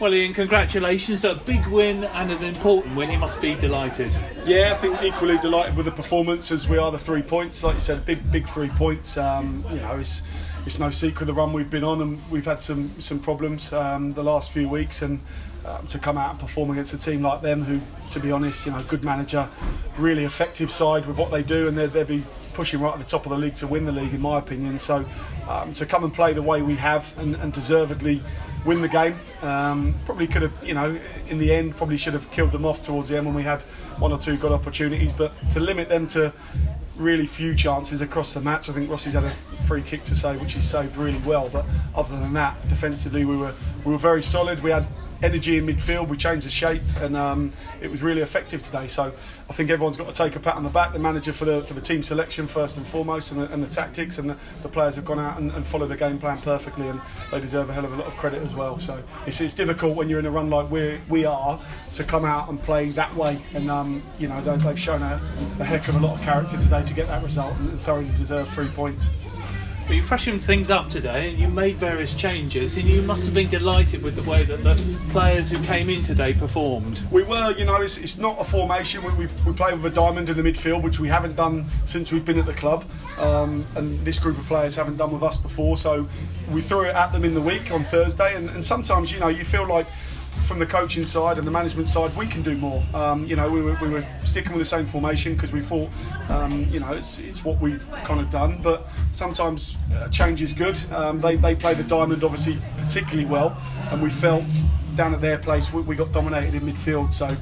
Well, Ian, congratulations. A big win and an important win. You must be delighted. Yeah, I think equally delighted with the performance as we are the 3 points. Like you said, big 3 points. It's no secret the run we've been on, and we've had some problems the last few weeks, and to come out and perform against a team like them, who, to be honest, good manager, really effective side with what they do, and they'll be pushing right at the top of the league to win the league, in my opinion. So to come and play the way we have and deservedly win the game, probably could have, in the end, probably should have killed them off towards the end when we had 1 or 2 good opportunities, but to limit them to really few chances across the match. I think Rossi's had a free kick to save, which he saved really well, but other than that, defensively we were very solid. We had energy in midfield, we changed the shape, and it was really effective today. So I think everyone's got to take a pat on the back, the manager for the team selection first and foremost, and the tactics, and the players have gone out and followed the game plan perfectly, and they deserve a hell of a lot of credit as well. So it's difficult when you're in a run like we are to come out and play that way, and they've shown a heck of a lot of character today to get that result, and thoroughly deserve 3 points. But you freshened things up today and you made various changes, and you must have been delighted with the way that the players who came in today performed. We were, it's not a formation. We play with a diamond in the midfield, which we haven't done since we've been at the club, and this group of players haven't done with us before, so we threw it at them in the week on Thursday, and sometimes you feel like from the coaching side and the management side we can do more. We were sticking with the same formation because we thought it's what we've kind of done, but sometimes change is good. They played the diamond obviously particularly well, and we felt down at their place we got dominated in midfield, so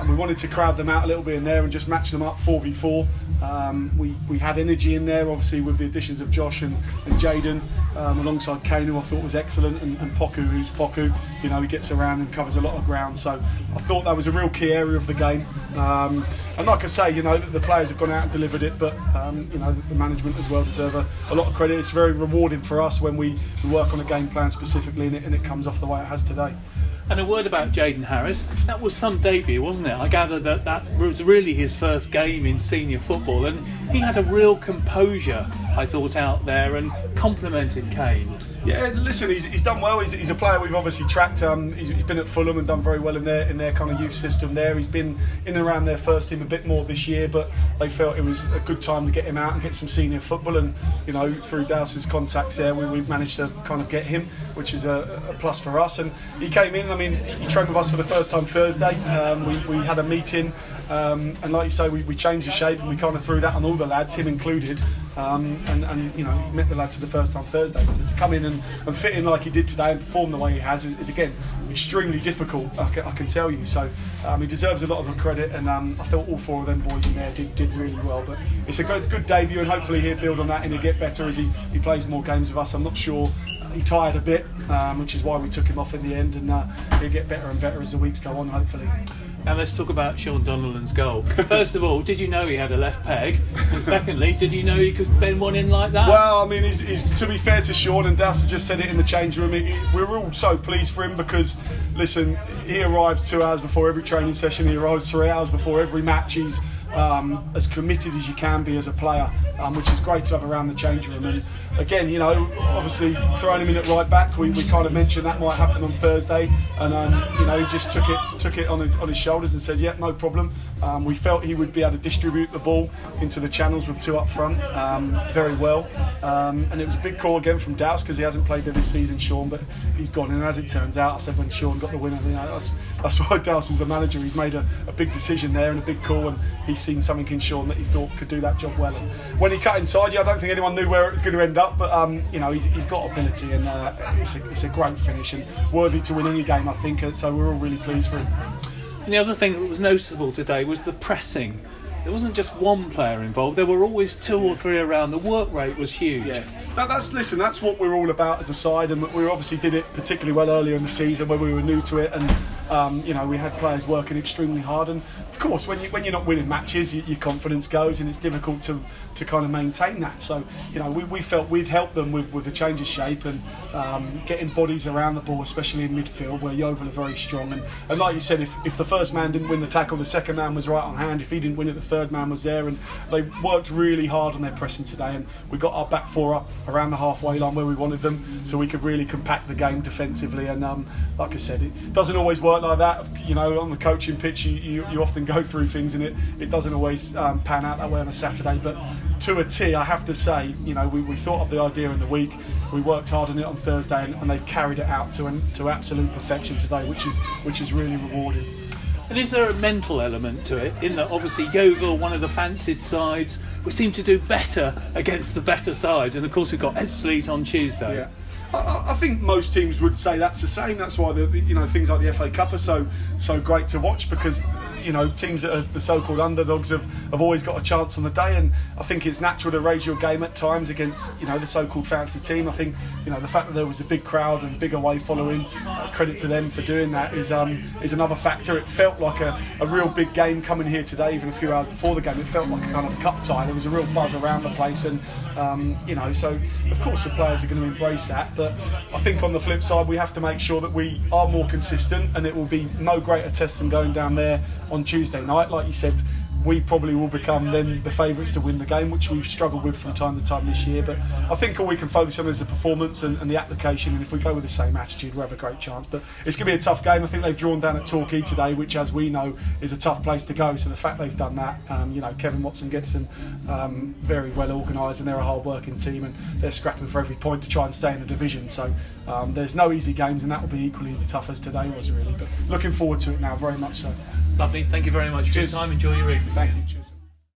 we wanted to crowd them out a little bit in there and just match them up 4v4. We had energy in there, obviously, with the additions of Josh and Jaden, alongside Kane, who I thought was excellent, and Poku, who's Poku. He gets around and covers a lot of ground, so I thought that was a real key area of the game. And like I say, the players have gone out and delivered it, but the management as well deserve a lot of credit. It's very rewarding for us when we work on a game plan specifically, and it comes off the way it has today. And a word about Jaden Harris. That was some debut, wasn't it? I gather that was really his first game in senior football, and he had a real composure, I thought, out there, and complimented Kane. Yeah, listen, he's done well. He's a player we've obviously tracked. He's been at Fulham and done very well in their kind of youth system there. He's been in and around their first team a bit more this year, but they felt it was a good time to get him out and get some senior football. And through Dows's contacts there, we've managed to kind of get him, which is a plus for us. And he came in. He trained with us for the first time Thursday. We had a meeting, and like you say, we changed the shape, and we kind of threw that on all the lads, him included. And met the lads for the first time Thursday. So to come in and fit in like he did today and perform the way he has is again extremely difficult, I can tell you. So he deserves a lot of credit, and I thought all 4 of them boys in there did really well. But it's a good debut, and hopefully he'll build on that and he'll get better as he plays more games with us. I'm not sure. He tired a bit, which is why we took him off in the end, and he'll get better and better as the weeks go on, hopefully. Now let's talk about Shaun Donnellan's goal. First of all, did you know he had a left peg? And secondly, did you know he could bend one in like that? Well, he's to be fair to Shaun, and Dowser just said it in the change room, we're all so pleased for him because, listen, he arrives 2 hours before every training session, he arrives 3 hours before every match. He's as committed as you can be as a player, which is great to have around the change room. And again, obviously throwing him in at right back, we kind of mentioned that might happen on Thursday, and he just took it on his shoulders and said, "Yep, no problem." We felt he would be able to distribute the ball into the channels with 2 up front very well, and it was a big call again from Douse because he hasn't played there this season, Shaun, but he's gone. And as it turns out, I said when Shaun got the winner, that's why Douse is a manager. He's made a big decision there and a big call, and he's seen something in Shaun that he thought could do that job well. And when he cut inside, I don't think anyone knew where it was going to end up, but he's got ability, and it's a great finish and worthy to win any game, I think. So we're all really pleased for him. And the other thing that was noticeable today was the pressing. There wasn't just one player involved, there were always 2 or 3 around. The work rate was huge. Yeah. That's what we're all about as a side, and we obviously did it particularly well earlier in the season when we were new to it, and We had players working extremely hard, and of course when you're not winning matches, your confidence goes, and it's difficult to kind of maintain that. So we felt we'd help them with the change of shape and getting bodies around the ball, especially in midfield where Yeovil are very strong. And like you said, if the first man didn't win the tackle, the second man was right on hand. If he didn't win it, the third man was there, and they worked really hard on their pressing today. And we got our back four up around the halfway line where we wanted them, so we could really compact the game defensively. And like I said, it doesn't always work like that. On the coaching pitch, you often go through things, and it doesn't always pan out that way on a Saturday. But to a T, I have to say, we thought up the idea in the week. We worked hard on it on Thursday, and they've carried it out to absolute perfection today, which is really rewarding. And is there a mental element to it, in that obviously Yeovil, one of the fancied sides, we seem to do better against the better sides, and of course we've got Ebbsfleet on Tuesday. Yeah. I think most teams would say that's the same. That's why things like the FA Cup are so great to watch, because teams that are the so-called underdogs have always got a chance on the day, and I think it's natural to raise your game at times against the so-called fancy team. I think the fact that there was a big crowd and big away following, credit to them for doing that, is another factor. It felt like a real big game coming here today. Even a few hours before the game, it felt like a kind of a cup tie. There was a real buzz around the place, and so of course the players are going to embrace that. But I think on the flip side, we have to make sure that we are more consistent, and it will be no greater test than going down there on Tuesday night. Like you said, we probably will become then the favourites to win the game, which we've struggled with from time to time this year. But I think all we can focus on is the performance and the application, and if we go with the same attitude, we'll have a great chance. But it's going to be a tough game. I think they've drawn down at Torquay today, which, as we know, is a tough place to go. So the fact they've done that, Kevin Watson gets them very well organised, and they're a hard-working team, and they're scrapping for every point to try and stay in the division. So there's no easy games, and that will be equally tough as today was, really. But looking forward to it now, very much so. Lovely. Thank you very much for your time. Enjoy your evening. Thank you. Cheers.